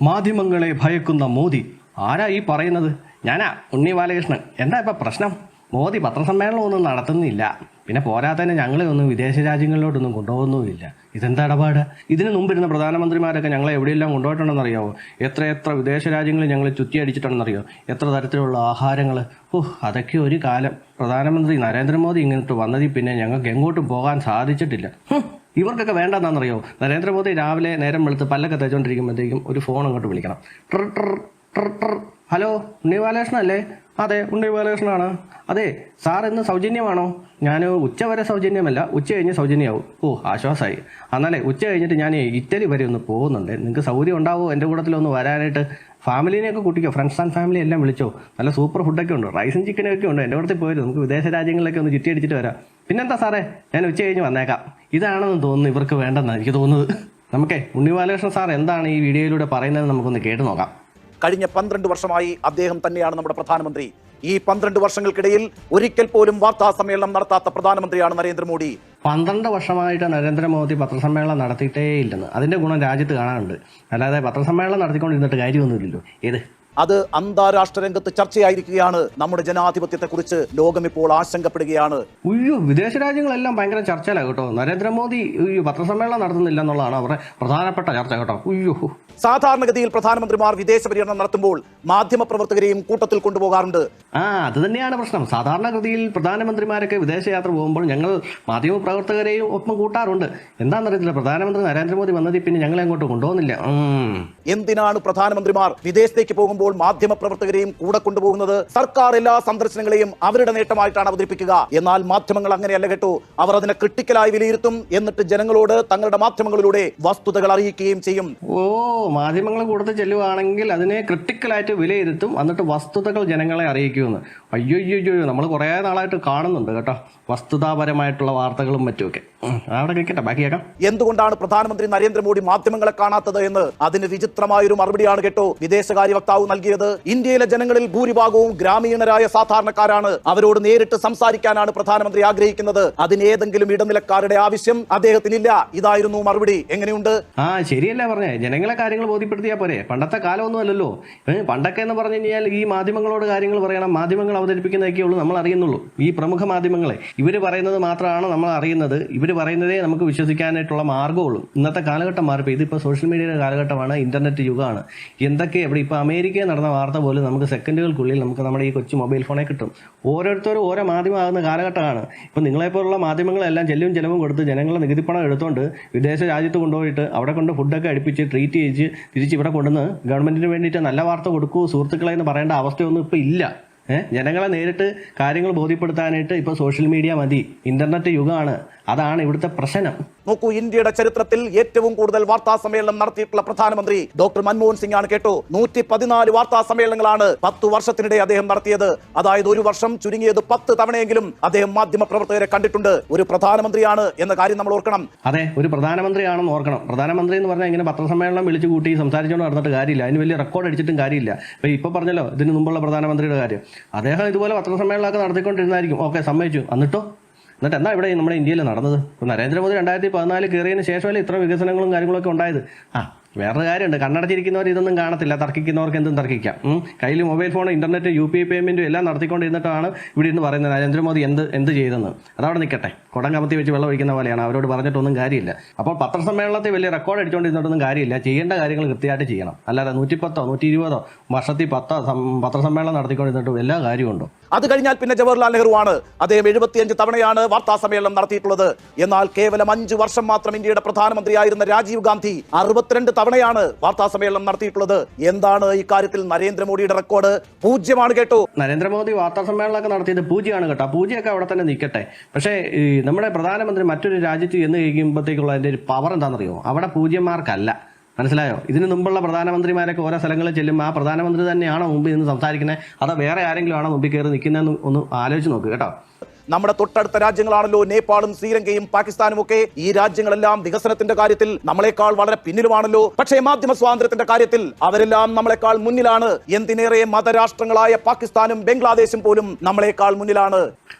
മാധ്യമങ്ങളെ ഭയക്കുന്ന മോദി. ആരാ ഈ പറയുന്നത്? ഞാനാ, ഉണ്ണി ബാലകൃഷ്ണൻ. എന്താ ഇപ്പം പ്രശ്നം? മോദി പത്രസമ്മേളനം ഒന്നും നടത്തുന്നില്ല. പിന്നെ പോരാത്തന്നെ ഞങ്ങളെ ഒന്നും വിദേശ രാജ്യങ്ങളിലോട്ടൊന്നും കൊണ്ടുപോകുന്നുമില്ല. ഇതെന്താ ഇടപാട്? ഇതിന് മുമ്പിരുന്ന പ്രധാനമന്ത്രിമാരൊക്കെ ഞങ്ങളെ എവിടെയെല്ലാം കൊണ്ടുപോയിട്ടുണ്ടെന്നറിയാമോ? എത്ര വിദേശ രാജ്യങ്ങളിൽ ഞങ്ങൾ ചുറ്റിയടിച്ചിട്ടുണ്ടെന്നറിയോ? എത്ര തരത്തിലുള്ള ആഹാരങ്ങൾ. അതൊക്കെ ഒരു കാലം. പ്രധാനമന്ത്രി നരേന്ദ്രമോദി ഇങ്ങോട്ട് വന്നതിൽ പിന്നെ ഞങ്ങൾക്ക് എങ്ങോട്ടും പോകാൻ സാധിച്ചിട്ടില്ല. ഇവർക്കൊക്കെ വേണ്ടെന്നാണെന്നറിയോ? നരേന്ദ്രമോദി രാവിലെ നേരം വെളുത്ത് പല്ലൊക്കെ തേച്ചുകൊണ്ടിരിക്കുമ്പോഴത്തേക്കും ഒരു ഫോൺ അങ്ങോട്ട് വിളിക്കണം. ഹലോ, ഉണ്ണി ബാലകൃഷ്ണൻ അല്ലേ? അതെ, ഉണ്ണി ബാലകൃഷ്ണനാണ്. അതെ സാർ, ഇന്ന് സൗജന്യമാണോ? ഞാൻ ഉച്ച വരെ സൗജന്യമല്ല, ഉച്ച കഴിഞ്ഞ് സൗജന്യമാവും. ആശ്വാസമായി. എന്നാലേ ഉച്ച കഴിഞ്ഞിട്ട് ഞാൻ ഇറ്റലി വരെ ഒന്ന് പോകുന്നുണ്ട്. നിങ്ങൾക്ക് സൗകര്യം ഉണ്ടാവുമോ എൻ്റെ കൂട്ടത്തിലൊന്ന് വരാനായിട്ട്? ഫാമിലിനെയൊക്കെ കൂട്ടിക്കോ, ഫ്രണ്ട്സ് ആൻഡ് ഫാമിലി എല്ലാം വിളിച്ചോ. നല്ല സൂപ്പർ ഫുഡൊക്കെ ഉണ്ട്, റൈസും ചിക്കനൊക്കെ ഉണ്ട്. എൻ്റെ കൂട്ടത്തിൽ പോയത് നമുക്ക് വിദേശ രാജ്യങ്ങളിലൊക്കെ ഒന്ന് ചുറ്റിയടിച്ചിട്ട് വരാം. പിന്നെന്താ സാറേ, ഞാൻ ഉച്ച കഴിഞ്ഞ് വന്നേക്കാം. ഇതാണെന്ന് തോന്നുന്നു ഇവർക്ക് വേണ്ടെന്നാണ് എനിക്ക് തോന്നുന്നത്. നമുക്കേ ഉണ്ണി ബാലകൃഷ്ണൻ സാർ എന്താണ് ഈ വീഡിയോയിലൂടെ പറയുന്നത് നമുക്കൊന്ന് കേട്ട് നോക്കാം. കഴിഞ്ഞ 12 വർഷമായി അദ്ദേഹം തന്നെയാണ് നമ്മുടെ പ്രധാനമന്ത്രി. ഈ 12 വർഷങ്ങൾക്കിടയിൽ ഒരിക്കൽ പോലും വാർത്താ സമ്മേളനം നടത്താത്ത പ്രധാനമന്ത്രിയാണ് നരേന്ദ്രമോദി. 12 വർഷമായിട്ട് നരേന്ദ്രമോദി പത്രസമ്മേളനം നടത്തിയിട്ടേ ഇല്ലെന്ന്. അതിന്റെ ഗുണം രാജ്യത്ത് കാണാനുണ്ട്. അല്ലാതെ പത്രസമ്മേളനം നടത്തിക്കൊണ്ടിരുന്നിട്ട് കാര്യമൊന്നുമില്ലല്ലോ. അത് അന്താരാഷ്ട്ര രംഗത്ത് ചർച്ചയായിരിക്കുകയാണ്. നമ്മുടെ ജനാധിപത്യത്തെക്കുറിച്ച് ലോകം ഇപ്പോൾ ആശങ്കപ്പെടുകയാണ്. വിദേശ രാജ്യങ്ങളെല്ലാം ഭയങ്കര ചർച്ചയിലാണ് കേട്ടോ. നരേന്ദ്രമോദി പത്രസമ്മേളനം നടത്തുന്നില്ല എന്നുള്ളതാണ് അവരുടെ പ്രധാനപ്പെട്ട ചർച്ച കേട്ടോ. സാധാരണഗതിയിൽ പ്രധാനമന്ത്രിമാർ വിദേശ പര്യടനം നടത്തുമ്പോൾ മാധ്യമപ്രവർത്തകരെയും കൂട്ടത്തിൽ കൊണ്ടുപോകാറുണ്ട്. അത് തന്നെയാണ് പ്രശ്നം. സാധാരണഗതിയിൽ പ്രധാനമന്ത്രിമാരൊക്കെ വിദേശയാത്ര പോകുമ്പോൾ ഞങ്ങൾ മാധ്യമപ്രവർത്തകരെയും ഒപ്പം കൂട്ടാറുണ്ട്. എന്താണെന്നറിയത്തില്ല, പ്രധാനമന്ത്രി നരേന്ദ്രമോദി വന്നതിൽ പിന്നെ ഞങ്ങളെ അങ്ങോട്ട് കൊണ്ടുപോകുന്നില്ല. എന്തിനാണ് പ്രധാനമന്ത്രിമാർ വിദേശത്തേക്ക് പോകുമ്പോൾ മാധ്യമപ്രവർത്തകരെയും കൂടെ കൊണ്ടുപോകുന്നത്? സർക്കാർ എല്ലാ സന്ദർശനങ്ങളെയും അവരുടെ നേട്ടമായിട്ടാണ് അവതരിപ്പിക്കുക. എന്നാൽ മാധ്യമങ്ങൾ അങ്ങനെയല്ല കേട്ടോ. അവർ അതിനെ ക്രിട്ടിക്കലായി വിലയിരുത്തും. എന്നിട്ട് ജനങ്ങളോട് തങ്ങളുടെ മാധ്യമങ്ങളിലൂടെ വസ്തുതകൾ അറിയിക്കുകയും ചെയ്യും. മാധ്യമങ്ങൾ കൂടുതൽ ചെല്ലുവാണെങ്കിൽ അതിനെ ക്രിട്ടിക്കലായിട്ട് വിലയിരുത്തും, എന്നിട്ട് വസ്തുതകൾ ജനങ്ങളെ അറിയിക്കുമെന്ന്. അയ്യോ, നമ്മൾ കുറേ നാളായിട്ട് കാണുന്നുണ്ട് കേട്ടോ വസ്തുതാപരമായിട്ടുള്ള വാർത്തകളും മറ്റുമൊക്കെ. അവിടെ കേൾക്കട്ടെ, ബാക്കി കേൾക്കാം. എന്തുകൊണ്ടാണ് പ്രധാനമന്ത്രി നരേന്ദ്രമോദി മാധ്യമങ്ങളെ കാണാത്തത് എന്ന് അതിന് വിചിത്രമായൊരു മറുപടിയാണ് കേട്ടോ വിദേശകാര്യ വക്താവ് നൽകിയത്. ഇന്ത്യയിലെ ജനങ്ങളിൽ ഭൂരിഭാഗവും ഗ്രാമീണരായ സാധാരണക്കാരാണ്. അവരോട് നേരിട്ട് സംസാരിക്കാനാണ് പ്രധാനമന്ത്രി ആഗ്രഹിക്കുന്നത്. അതിന് ഏതെങ്കിലും ഇടനിലക്കാരുടെ ആവശ്യം അദ്ദേഹത്തിനില്ല. ഇതായിരുന്നു മറുപടി. എങ്ങനെയുണ്ട്? ശരിയല്ലേ പറഞ്ഞേ? ജനങ്ങളെ കാര്യങ്ങൾ ബോധ്യപ്പെടുത്തിയാൽ പോരെ. പണ്ടത്തെ കാലമൊന്നും അല്ലല്ലോ. പണ്ടൊക്കെ എന്ന് പറഞ്ഞു കഴിഞ്ഞാൽ ഈ മാധ്യമങ്ങളോട് കാര്യങ്ങൾ പറയണം, മാധ്യമങ്ങൾ അവതരിപ്പിക്കുന്നതൊക്കെ ഉള്ളൂ നമ്മൾ അറിയുന്നുള്ളൂ. ഈ പ്രമുഖ മാധ്യമങ്ങളെ ഇവർ പറയുന്നത് മാത്രമാണ് നമ്മൾ അറിയുന്നത്. ഇവർ പറയുന്നതേ നമുക്ക് വിശ്വസിക്കാനായിട്ടുള്ള മാർഗ്ഗമുള്ളൂ. ഇന്നത്തെ കാലഘട്ടം മാറിപ്പോൾ. ഇതിപ്പോൾ സോഷ്യൽ മീഡിയയുടെ കാലഘട്ടമാണ്, ഇന്റർനെറ്റ് യുഗമാണ്. എന്തൊക്കെ എവിടെ ഇപ്പോൾ അമേരിക്കയിൽ നടന്ന വാർത്ത പോലും നമുക്ക് സെക്കൻഡുകൾക്കുള്ളിൽ നമുക്ക് നമ്മുടെ ഈ കൊച്ചു മൊബൈൽ ഫോണിൽ കിട്ടും. ഓരോരുത്തരും ഓരോ മാധ്യമമാകുന്ന കാലഘട്ടമാണ്. ഇപ്പം നിങ്ങളെപ്പോലുള്ള മാധ്യമങ്ങളെല്ലാം ചെലവും കൊടുത്ത് ജനങ്ങളെ നികുതിപ്പണം എടുത്തുകൊണ്ട് വിദേശ രാജ്യത്ത് കൊണ്ടുപോയിട്ട് അവിടെ കൊണ്ട് ഫുഡൊക്കെ അടുപ്പിച്ച് ട്രീറ്റ് ചെയ്ത് തിരിച്ച് ഇവിടെ കൊണ്ടുവന്ന് ഗവൺമെന്റിന് വേണ്ടിയിട്ട് നല്ല വാർത്ത കൊടുക്കൂ സുഹൃത്തുക്കളെ എന്ന് പറയേണ്ട അവസ്ഥയൊന്നും ഇപ്പം ഇല്ല. ജനങ്ങളെ നേരിട്ട് കാര്യങ്ങൾ ബോധ്യപ്പെടുത്താനായിട്ട് ഇപ്പോൾ സോഷ്യൽ മീഡിയ മതി. ഇന്റർനെറ്റ് യുഗമാണ്. അതാണ് ഇവിടുത്തെ പ്രശ്നം. നോക്കൂ, ഇന്ത്യയുടെ ചരിത്രത്തിൽ ഏറ്റവും കൂടുതൽ വാർത്താ സമ്മേളനം നടത്തിയിട്ടുള്ള പ്രധാനമന്ത്രി ഡോക്ടർ മൻമോഹൻ സിംഗ് ആണ് കേട്ടോ. 114 വാർത്താ സമ്മേളനങ്ങളാണ് 10 വർഷത്തിനിടെ അദ്ദേഹം നടത്തിയത്. അതായത് ഒരു വർഷം ചുരുങ്ങിയത് 10 തവണയെങ്കിലും അദ്ദേഹം മാധ്യമ പ്രവർത്തകരെ കണ്ടിട്ടുണ്ട്. ഒരു പ്രധാനമന്ത്രിയാണ് എന്ന കാര്യം നമ്മൾ ഓർക്കണം. അതെ, ഒരു പ്രധാനമന്ത്രിയാണെന്ന് ഓർക്കണം. പ്രധാനമന്ത്രി എന്ന് പറഞ്ഞാൽ ഇങ്ങനെ പത്രസമ്മേളനം വിളിച്ചു കൂട്ടി സംസാരിച്ചുകൊണ്ട് നടന്നിട്ട് കാര്യമില്ല. അതിന് വലിയ റെക്കോർഡ് അടിച്ചിട്ടും കാര്യമില്ല. ഇപ്പൊ പറഞ്ഞല്ലോ ഇതിന് മുമ്പുള്ള പ്രധാനമന്ത്രിയുടെ കാര്യം. അദ്ദേഹം ഇതുപോലെ പത്രസമ്മേളനമൊക്കെ നടത്തിക്കൊണ്ടിരുന്നായിരിക്കും. ഓക്കെ, സമ്മതിച്ചു. എന്നിട്ട് എന്താ ഇവിടെ നമ്മുടെ ഇന്ത്യയിൽ നടന്നത്? നരേന്ദ്രമോദി 2014 കയറിയതിന് ശേഷമല്ലേ ഇത്ര വികസനങ്ങളും കാര്യങ്ങളൊക്കെ ഉണ്ടായത്. വേറൊരു കാര്യമുണ്ട്, കണ്ണടച്ചിരിക്കുന്നവർ ഇതൊന്നും കാണത്തില്ല. തർക്കിക്കുന്നവർക്ക് എന്തും തർക്കിക്കാം. കയ്യിൽ മൊബൈൽ ഫോൺ, ഇന്റർനെറ്റ്, UPI പേയ്മെന്റും എല്ലാം നടത്തിക്കൊണ്ടിരുന്നിട്ടാണ് ഇവിടെ ഇരുന്ന് പറയുന്നത് നരേന്ദ്രമോദി എന്ത് ചെയ്തെന്ന്. അതവിടെ നിൽക്കട്ടെ, കുടം കമത്തി വെച്ച് വെള്ളം ഒഴിക്കുന്ന പോലെയാണ്. അവരോട് പറഞ്ഞിട്ടൊന്നും കാര്യമില്ല. അപ്പോൾ പത്രസമ്മേളനത്തിൽ വലിയ റെക്കോർഡ് അടിച്ചുകൊണ്ടിരുന്നിട്ടൊന്നും കാര്യമില്ല. ചെയ്യേണ്ട കാര്യങ്ങൾ കൃത്യമായിട്ട് ചെയ്യണം. അല്ലാതെ 110 120 വർഷത്തിൽ 10 പത്രസമ്മേളനം നടത്തിക്കൊണ്ടിരുന്നിട്ടും എല്ലാ കാര്യമുണ്ടോ? അത് കഴിഞ്ഞാൽ പിന്നെ ജവഹർലാൽ നെഹ്റുവാണ്. അദ്ദേഹം 75 തവണയാണ് വാർത്താ സമ്മേളനം നടത്തിയിട്ടുള്ളത്. എന്നാൽ കേവലം 5 വർഷം മാത്രം ഇന്ത്യയുടെ പ്രധാനമന്ത്രിയായിരുന്ന രാജീവ് ഗാന്ധി 62 തവണയാണ് വാർത്താ സമ്മേളനം നടത്തിയിട്ടുള്ളത്. എന്താണ് ഇക്കാര്യത്തിൽ നരേന്ദ്രമോദിയുടെ റെക്കോർഡ്? 0 കേട്ടോ. നരേന്ദ്രമോദി വാർത്താ സമ്മേളനമൊക്കെ നടത്തിയത് 0 കേട്ടോ. 0 അവിടെ തന്നെ നിൽക്കട്ടെ. പക്ഷേ നമ്മുടെ പ്രധാനമന്ത്രി മറ്റൊരു രാജ്യത്ത് എന്ന് കഴിയുമ്പോഴത്തേക്കുള്ള അതിന്റെ ഒരു പവർ എന്താണെന്നറിയോ? അവിടെ 0 മാർക്കല്ല. മനസ്സിലായോ? ഇതിന് മുമ്പുള്ള പ്രധാനമന്ത്രിമാരൊക്കെ ഓരോ സ്ഥലങ്ങളിൽ ചെല്ലുമ്പോൾ ആ പ്രധാനമന്ത്രി തന്നെയാണോ മുമ്പിൽ നിന്ന് സംസാരിക്കുന്നത്, അതോ വേറെ ആരെങ്കിലും ആണോ മുമ്പിൽ കയറി നിൽക്കുന്നതെന്ന് ഒന്ന് ആലോചിച്ച് നോക്ക് കേട്ടോ. നമ്മുടെ തൊട്ടടുത്ത രാജ്യങ്ങളാണല്ലോ നേപ്പാളും ശ്രീലങ്കയും പാകിസ്ഥാനും ഒക്കെ. ഈ രാജ്യങ്ങളെല്ലാം വികസനത്തിന്റെ കാര്യത്തിൽ നമ്മളെക്കാൾ വളരെ പിന്നിലുമാണല്ലോ. പക്ഷേ മാധ്യമ സ്വാതന്ത്ര്യത്തിന്റെ കാര്യത്തിൽ അവരെല്ലാം നമ്മളെക്കാൾ മുന്നിലാണ്. എന്തിനേറെ മതരാഷ്ട്രങ്ങളായ പാകിസ്ഥാനും ബംഗ്ലാദേശും പോലും നമ്മളെക്കാൾ മുന്നിലാണ്.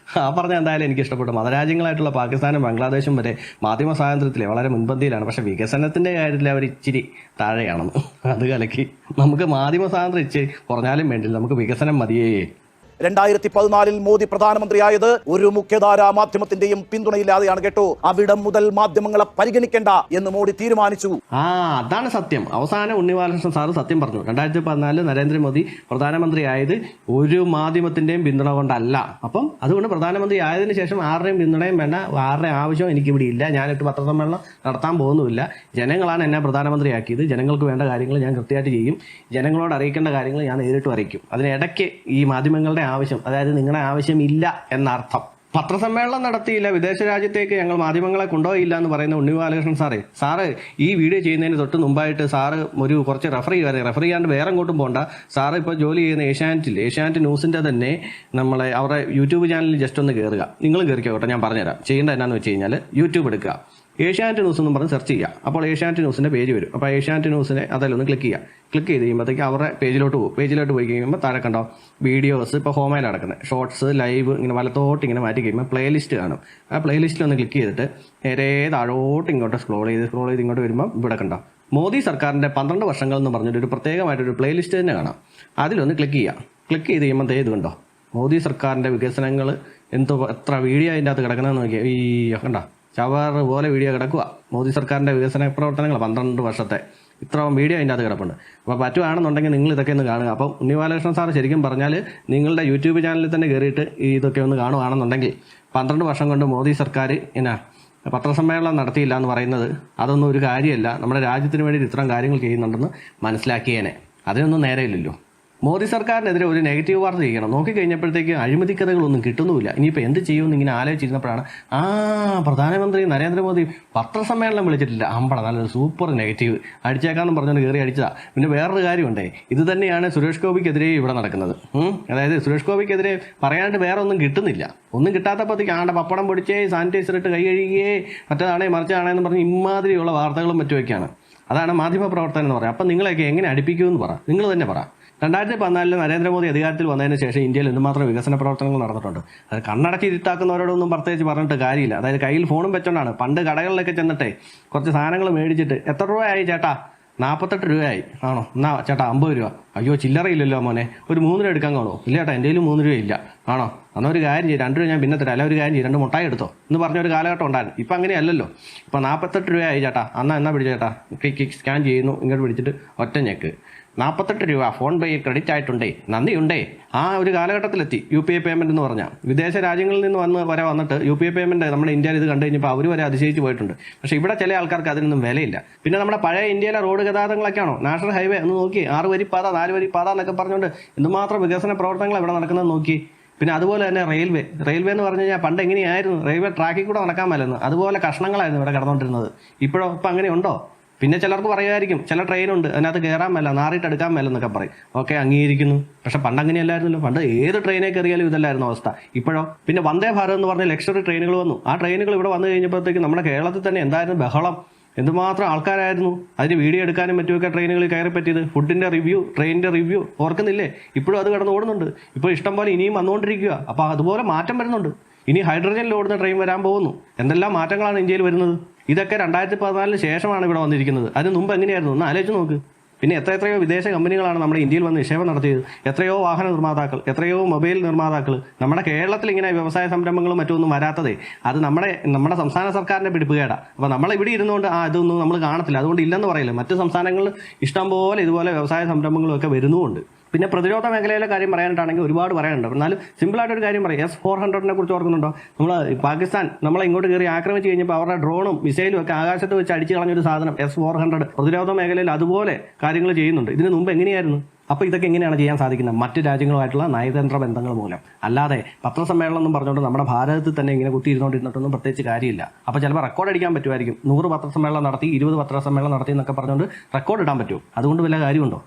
പറഞ്ഞ എന്തായാലും എനിക്ക് ഇഷ്ടപ്പെട്ടു. മതരാജ്യങ്ങളായിട്ടുള്ള പാകിസ്ഥാനും ബംഗ്ലാദേശും വരെ മാധ്യമ സ്വാതന്ത്ര്യത്തിൽ വളരെ മുൻപന്തിയിലാണ്. പക്ഷെ വികസനത്തിന്റെ കാര്യത്തിൽ അവർ ഇച്ചിരി താഴെയാണെന്ന്. അത് കലക്കി. നമുക്ക് മാധ്യമ സ്വാതന്ത്ര്യം ഇച്ചിരി കുറഞ്ഞാലും വേണ്ടില്ല, നമുക്ക് വികസനം മതിയേ. 2014 മോദി പ്രധാനമന്ത്രിയായത് ഒരു മുഖ്യധാരാ മാധ്യമത്തിന്റെയും പിന്തുണയില്ലാതെയാണ് കേട്ടോ. അവിടം മുതൽ മാധ്യമങ്ങളെ പരിഗണിക്കേണ്ട എന്ന് മോദി തീരുമാനിച്ചു. അതാണ് സത്യം. അവസാനം ഉണ്ണിബാലകൃഷ്ണൻ സാറ് സത്യം പറഞ്ഞു. 2014 നരേന്ദ്രമോദി പ്രധാനമന്ത്രിയായത് ഒരു മാധ്യമത്തിന്റെയും പിന്തുണ കൊണ്ടല്ല. അപ്പം അതുകൊണ്ട് പ്രധാനമന്ത്രി ആയതിനു ശേഷം ആരുടെയും പിന്തുണയും വേണ്ട, ആരുടെ ആവശ്യം എനിക്കിവിടെ ഇല്ല, ഞാനിട്ട് പത്രസമ്മേളനം നടത്താൻ പോകുന്നുമില്ല. ജനങ്ങളാണ് എന്നെ പ്രധാനമന്ത്രിയാക്കിയത്. ജനങ്ങൾക്ക് വേണ്ട കാര്യങ്ങൾ ഞാൻ കൃത്യമായിട്ട് ചെയ്യും. ജനങ്ങളോട് അറിയിക്കേണ്ട കാര്യങ്ങൾ ഞാൻ നേരിട്ട് അറിയിക്കും. അതിനിടയ്ക്ക് ഈ മാധ്യമങ്ങളുടെ ആവശ്യം, അതായത് നിങ്ങളുടെ ആവശ്യമില്ല എന്നർത്ഥം. പത്രസമ്മേളനം നടത്തിയില്ല, വിദേശ രാജ്യത്തേക്ക് ഞങ്ങൾ മാധ്യമങ്ങളെ കൊണ്ടുപോയില്ല എന്ന് പറയുന്ന ഉണ്ണിബാലകൃഷ്ണൻ സാറ് ഈ വീഡിയോ ചെയ്യുന്നതിന് തൊട്ട് മുമ്പായിട്ട് സാറ് കുറച്ച് റെഫർ ചെയ്യാണ്ട് വേറെ അങ്ങോട്ടും പോകണ്ട. സാറ് ഇപ്പോൾ ജോലി ചെയ്യുന്ന ഏഷ്യാനെറ്റ് ന്യൂസിന്റെ തന്നെ അവരുടെ യൂട്യൂബ് ചാനലിൽ ജസ്റ്റ് ഒന്ന് കയറുക. നിങ്ങൾ കയറിക്കോട്ടെ, ഞാൻ പറഞ്ഞുതരാം. ചെയ്യേണ്ട എന്നാന്ന് വെച്ച് കഴിഞ്ഞാൽ യൂട്യൂബ് എടുക്കുക, ഏഷ്യാനെറ്റ് ന്യൂസ് എന്ന് പറഞ്ഞ് സെർച്ച് ചെയ്യുക. അപ്പോൾ ഏഷ്യാനെറ്റ് ന്യൂസിന്റെ പേജ് വരും. അപ്പോൾ ഏഷ്യാനെറ്റ് ന്യൂസിനെ അതിലൊന്ന് ക്ലിക്ക് ചെയ്ത് കഴിയുമ്പോഴത്തേക്ക് അവരുടെ പേജിലോട്ട് പോയി കഴിയുമ്പോൾ താഴെ കണ്ടോ വീഡിയോസ്. ഇപ്പോൾ ഹോമയിൽ നടക്കുന്നത് ഷോർട്സ്, ലൈവ്, ഇങ്ങനെ വലത്തോട്ട് ഇങ്ങനെ മാറ്റി കഴിയുമ്പോൾ പ്ലേലിസ്റ്റ് കാണും. ആ പ്ലേലിസ്റ്റിൽ ഒന്ന് ക്ലിക്ക് ചെയ്തിട്ട് നേരെ താഴോട്ട് ഇങ്ങോട്ട് സ്ക്രോൾ ചെയ്ത് ഇങ്ങോട്ട് വരുമ്പോൾ ഇവിടെ കണ്ടോ മോദി സർക്കാരിന്റെ 12 വർഷങ്ങൾ എന്ന് പറഞ്ഞിട്ട് ഒരു പ്രത്യേകമായിട്ടൊരു പ്ലേലിസ്റ്റ് തന്നെ കാണാം. അതിലൊന്ന് ക്ലിക്ക് ചെയ്ത് കഴിയുമ്പോൾ ഇത് കണ്ടോ മോദി സർക്കാരിന്റെ വികസനങ്ങൾ എത്ര വീഡിയോ അതിൻ്റെ അകത്ത് കിടക്കണമെന്ന് നോക്കിയാൽ ഈ കണ്ടോ ചവറ് പോലെ വീഡിയോ കിടക്കുക. മോദി സർക്കാരിന്റെ വികസന പ്രവർത്തനങ്ങൾ 12 വർഷത്തെ ഇത്ര വീഡിയോ അതിൻ്റെ അകത്ത് കിടപ്പുണ്ട്. അപ്പോൾ പറ്റുവാണെന്നുണ്ടെങ്കിൽ നിങ്ങൾ ഇതൊക്കെ ഒന്ന് കാണുക. അപ്പം ഉണ്ണിബാലകൃഷ്ണൻ സാറ് ശരിക്കും പറഞ്ഞാൽ നിങ്ങളുടെ യൂട്യൂബ് ചാനലിൽ തന്നെ കയറിയിട്ട് ഇതൊക്കെ ഒന്ന് കാണുകയാണെന്നുണ്ടെങ്കിൽ 12 വർഷം കൊണ്ട് മോദി സർക്കാർ പത്രസമ്മേളനം നടത്തിയില്ല എന്ന് പറയുന്നത് അതൊന്നും ഒരു കാര്യമല്ല. നമ്മുടെ രാജ്യത്തിന് വേണ്ടി ഇത്തരം കാര്യങ്ങൾ ചെയ്യുന്നുണ്ടെന്ന് മനസ്സിലാക്കിയേനെ. അതിനൊന്നും നേരെയില്ലല്ലോ. മോദി സർക്കാരിനെതിരെ ഒരു നെഗറ്റീവ് വാർത്ത ചെയ്യണം. നോക്കിക്കഴിഞ്ഞപ്പോഴത്തേക്ക് അഴിമതിക്കഥകളൊന്നും കിട്ടുന്നുമില്ല. ഇനിയിപ്പോൾ എന്ത് ചെയ്യുമെന്ന് ഇങ്ങനെ ആലോചിച്ചിരുന്നപ്പോഴാണ് പ്രധാനമന്ത്രി നരേന്ദ്രമോദി പത്രസമ്മേളനം വിളിച്ചിട്ടില്ല. നല്ലൊരു സൂപ്പർ നെഗറ്റീവ് അടിച്ചേക്കാന്ന് പറഞ്ഞുകൊണ്ട് കയറി അടിച്ചതാ. പിന്നെ വേറൊരു കാര്യമുണ്ടേ, ഇത് തന്നെയാണ് സുരേഷ് ഗോപിക്കെതിരെ ഇവിടെ നടക്കുന്നത്. അതായത് സുരേഷ് ഗോപിക്കെതിരെ പറയാണ്ട് വേറെ ഒന്നും കിട്ടുന്നില്ല. ഒന്നും കിട്ടാത്തപ്പോഴത്തേക്ക് പപ്പടം പൊടിച്ചേ, സാനിറ്റൈസർ ഇട്ട് കൈ കഴുകിയേ, മറ്റേതാണേ മറിച്ചാണേന്ന് പറഞ്ഞ് ഇമാതിരിയുള്ള വാർത്തകളും മറ്റുമൊക്കെയാണ്. അതാണ് മാധ്യമ പ്രവർത്തനം എന്ന് പറയാം. അപ്പം നിങ്ങളെയൊക്കെ എങ്ങനെ അടുപ്പിക്കുമെന്ന് പറ, നിങ്ങൾ തന്നെ പറ. 2014 നരേന്ദ്രമോദി അധികാരത്തിൽ വന്നതിന് ശേഷം ഇന്ത്യയിൽ എന്തുമാത്രം വികസന പ്രവർത്തനങ്ങൾ നടന്നിട്ടുണ്ട്. അത് കണ്ണടക്കി ഇരുട്ടാക്കുന്നവരോടൊന്നും പ്രത്യേകിച്ച് പറഞ്ഞിട്ട് കാര്യമില്ല. അതായത് കയ്യിൽ ഫോണും വെച്ചോണ്ടാണ്. പണ്ട് കടകളിലൊക്കെ ചെന്നിട്ടേ കുറച്ച് സാധനങ്ങൾ മേടിച്ചിട്ട് എത്ര രൂപയായി ചേട്ടാ? 48 രൂപയായി. ആണോ, എന്നാ ചേട്ടാ 50 രൂപ. അയ്യോ ചില്ലറയില്ലല്ലോ മോനെ, ഒരു 3 രൂപ എടുക്കാൻ കാണുമോ? ഇല്ല ചേട്ടാ എൻ്റെ കയ്യിൽ 3 രൂപ ഇല്ല. ആണോ, എന്നാൽ ഒരു കാര്യം ചെയ്യും, 2 രൂപ ഞാൻ പിന്നെ തരാം, അല്ല ഒരു കാര്യം ചെയ്യും 2 മുട്ടായി എടുത്തോ എന്ന് പറഞ്ഞൊരു കാലഘട്ടം ഉണ്ടായിരുന്നു. ഇപ്പം അങ്ങനെയല്ലല്ലോ. ഇപ്പം 48 രൂപയായി ചേട്ടാ, എന്നാ പിടിച്ച ചേട്ടാ, സ്കാൻ ചെയ്യുന്നു, ഇങ്ങോട്ട് പിടിച്ചിട്ട് ഒറ്റ ഞെക്ക് 48 രൂപ ഫോൺ പേ ക്രെഡിറ്റ് ആയിട്ടുണ്ടേ, നന്ദിയുണ്ടേ. ആ ഒരു കാലഘട്ടത്തിലെത്തി UPI പേയ്മെന്റ് എന്ന് പറഞ്ഞാൽ. വിദേശ രാജ്യങ്ങളിൽ നിന്ന് വന്നിട്ട് UPI പേയ്മെന്റ് നമ്മുടെ ഇന്ത്യയിൽ ഇത് കണ്ടു കഴിഞ്ഞപ്പോൾ അവർ വരെ അതിശയിച്ച് പോയിട്ടുണ്ട്. പക്ഷേ ഇവിടെ ചില ആൾക്കാർക്ക് അതിനൊന്നും വിലയില്ല. പിന്നെ നമ്മുടെ പഴയ ഇന്ത്യയിലെ റോഡ് ഗതാഗതങ്ങളൊക്കെയാണോ, നാഷണൽ ഹൈവേ ഒന്ന് നോക്കി, 6 വരി പാത 4 വരി പാത എന്നൊക്കെ പറഞ്ഞുകൊണ്ട് എന്തുമാത്രം വികസന പ്രവർത്തനങ്ങൾ ഇവിടെ നടക്കുന്നത് നോക്കി. പിന്നെ അതുപോലെ തന്നെ റെയിൽവേ എന്ന് പറഞ്ഞു കഴിഞ്ഞാൽ പണ്ട് എങ്ങനെയായിരുന്നു, റെയിൽവേ ട്രാക്കിൽ കൂടെ നടക്കാൻ മേലെന്ന്, അതുപോലെ കഷ്ണങ്ങളായിരുന്നു ഇവിടെ കിടന്നുകൊണ്ടിരുന്നത്. ഇപ്പോഴോ, ഇപ്പം അങ്ങനെ ഉണ്ടോ? പിന്നെ ചിലർക്ക് പറയുമായിരിക്കും ചില ട്രെയിനുണ്ട് അതിനകത്ത് കയറാൻ മേല, നാറിയിട്ട് എടുക്കാൻ മേലെന്നൊക്കെ പറയും. ഓക്കെ, അംഗീകരിക്കുന്നു. പക്ഷെ പണ്ട് അങ്ങനെയല്ലായിരുന്നല്ലോ. പണ്ട് ഏത് ട്രെയിനെ കയറിയാലും ഇതല്ലായിരുന്നു അവസ്ഥ. ഇപ്പോഴോ? പിന്നെ വന്ദേ ഭാരത് എന്ന് പറഞ്ഞ ലക്ഷറി ട്രെയിനുകൾ വന്നു. ആ ട്രെയിനുകൾ ഇവിടെ വന്നു കഴിഞ്ഞപ്പോഴത്തേക്ക് നമ്മുടെ കേരളത്തിൽ തന്നെ എന്തായിരുന്നു ബഹളം, എന്തുമാത്രം ആൾക്കാരായിരുന്നു അതിന് വീഡിയോ എടുക്കാനും മറ്റുമൊക്കെ ട്രെയിനുകളിൽ കയറി പറ്റിയത്. ഫുഡിന്റെ റിവ്യൂ, ട്രെയിനിന്റെ റിവ്യൂ ഓർക്കുന്നില്ലേ? ഇപ്പോഴും അത് കിടന്ന് ഓടുന്നുണ്ട്. ഇപ്പോൾ ഇഷ്ടം പോലെ ഇനിയും വന്നുകൊണ്ടിരിക്കുക. അപ്പോൾ അതുപോലെ മാറ്റം വരുന്നുണ്ട്. ഇനി ഹൈഡ്രജനിൽ ഓടുന്ന ട്രെയിൻ വരാൻ പോകുന്നു. എന്തെല്ലാം മാറ്റങ്ങളാണ് ഇന്ത്യയിൽ വരുന്നത്. ഇതൊക്കെ 2014 ശേഷമാണ് ഇവിടെ വന്നിരിക്കുന്നത്. അതിന് മുമ്പ് എങ്ങനെയായിരുന്നു ഒന്ന് ആലോചിച്ച് നോക്ക്. പിന്നെ എത്രയോ വിദേശ കമ്പനികളാണ് നമ്മുടെ ഇന്ത്യയിൽ വന്ന് നിക്ഷേപം നടത്തിയത്. എത്രയോ വാഹന നിർമ്മാതാക്കൾ, എത്രയോ മൊബൈൽ നിർമ്മാതാക്കൾ. നമ്മുടെ കേരളത്തിൽ ഇങ്ങനെ വ്യവസായ സംരംഭങ്ങളും മറ്റൊന്നും വരാത്തതേ അത് നമ്മുടെ സംസ്ഥാന സർക്കാരിന്റെ പിടിപ്പുകേടാ. അപ്പോൾ നമ്മളിവിടെ ഇരുന്നുകൊണ്ട് ഇതൊന്നും നമ്മൾ കാണത്തില്ല, അതുകൊണ്ട് ഇല്ലെന്ന് പറയില്ല. മറ്റ് സംസ്ഥാനങ്ങളിൽ ഇഷ്ടംപോലെ ഇതുപോലെ വ്യവസായ സംരംഭങ്ങളും ഒക്കെ വരുന്നുമുണ്ട്. പിന്നെ പ്രതിരോധ മേഖലയിലെ കാര്യം പറയാനായിട്ടാണെങ്കിൽ ഒരുപാട് പറയാനുണ്ട്. എന്നാലും സിമ്പിളായിട്ടൊരു കാര്യം പറയാം. S-400 കുറിച്ച് ഓർക്കുന്നുണ്ടോ? പാകിസ്ഥാൻ നമ്മളെ ഇങ്ങോട്ട് കയറി ആക്രമിച്ച് കഴിഞ്ഞപ്പോൾ അവരുടെ ഡ്രോണും മിസൈലും ഒക്കെ ആകാശത്ത് വെച്ച് അടിച്ചു കളഞ്ഞൊരു സാധനം S-400 പ്രതിരോധ മേഖലയിൽ അതുപോലെ കാര്യങ്ങൾ ചെയ്യുന്നുണ്ട്. ഇതിന് മുമ്പ് എങ്ങനെയായിരുന്നു? അപ്പോൾ ഇതൊക്കെ എങ്ങനെയാണ് ചെയ്യാൻ സാധിക്കുന്നത്? മറ്റ് രാജ്യങ്ങളുമായിട്ടുള്ള നയതന്ത്ര ബന്ധങ്ങൾ മൂലം. അല്ലാതെ പത്രസമ്മേളനം എന്നും പറഞ്ഞുകൊണ്ട് നമ്മുടെ ഭാരതത്തിൽ തന്നെ ഇങ്ങനെ കുത്തിയിരുന്നോണ്ടിരുന്നിട്ടൊന്നും പ്രത്യേകിച്ച് കാര്യമില്ല. അപ്പോൾ ചിലപ്പോൾ റെക്കോർഡ് അടിക്കാൻ പറ്റുമായിരിക്കും. 100 പത്രസമ്മേളനം നടത്തി, 20 പത്രസമ്മേളനം നടത്തി എന്നൊക്കെ പറഞ്ഞുകൊണ്ട് റെക്കോർഡ് ഇടാൻ പറ്റും. അതുകൊണ്ട് വല്ല കാര്യമുണ്ടോ?